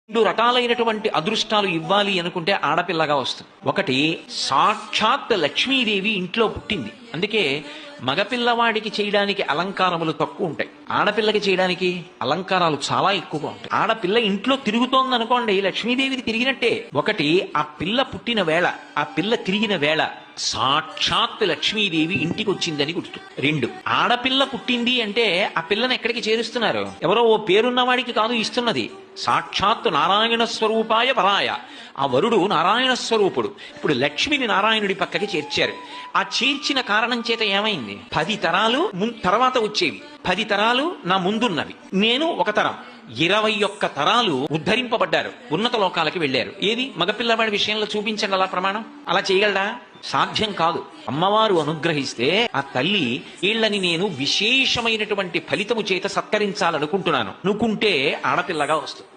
రెండు రకాలైనటువంటి అదృష్టాలు ఇవ్వాలి అనుకుంటే ఆడపిల్లగా వస్తుంది. ఒకటి, సాక్షాత్ లక్ష్మీదేవి ఇంట్లో పుట్టింది, అందుకే మగపిల్లవాడికి చేయడానికి అలంకారములు తక్కువ ఉంటాయి, ఆడపిల్లకి చేయడానికి అలంకారాలు చాలా ఎక్కువగా ఉంటాయి. ఆడపిల్ల ఇంట్లో తిరుగుతోంది అనుకోండి, లక్ష్మీదేవిది తిరిగినట్టే. ఒకటి, ఆ పిల్ల పుట్టిన వేళ, ఆ పిల్ల తిరిగిన వేళ సాక్షాత్ లక్ష్మీదేవి ఇంటికి వచ్చిందని గుర్తు. రెండు, ఆడపిల్ల పుట్టింది అంటే ఆ పిల్లని ఎక్కడికి చేరుస్తున్నారు? ఎవరో ఓ పేరున్నవాడికి కాదు ఇస్తున్నది, సాక్షాత్ నారాయణ స్వరూపాయ వరాయ. ఆ వరుడు నారాయణ స్వరూపుడు. ఇప్పుడు లక్ష్మిని నారాయణుడి పక్కకి చేర్చారు. ఆ చేర్చిన కారణం చేత ఏమైంది? 10 తరాలు తర్వాత వచ్చేవి, 10 తరాలు నా ముందున్నవి, నేను ఒక తరం, 21 తరాలు ఉద్ధరింపబడ్డారు, ఉన్నత లోకాలకి వెళ్ళారు. ఏది మగపిల్లవాడి విషయంలో చూపించండి అలా ప్రమాణం. అలా చేయగలడా? సాధ్యం కాదు. అమ్మవారు అనుగ్రహిస్తే ఆ తల్లి, వీళ్ళని నేను విశేషమైనటువంటి ఫలితము చేత సత్కరించాలనుకుంటున్నాను అనుకుంటే ఆడపిల్లగా వస్తుంది.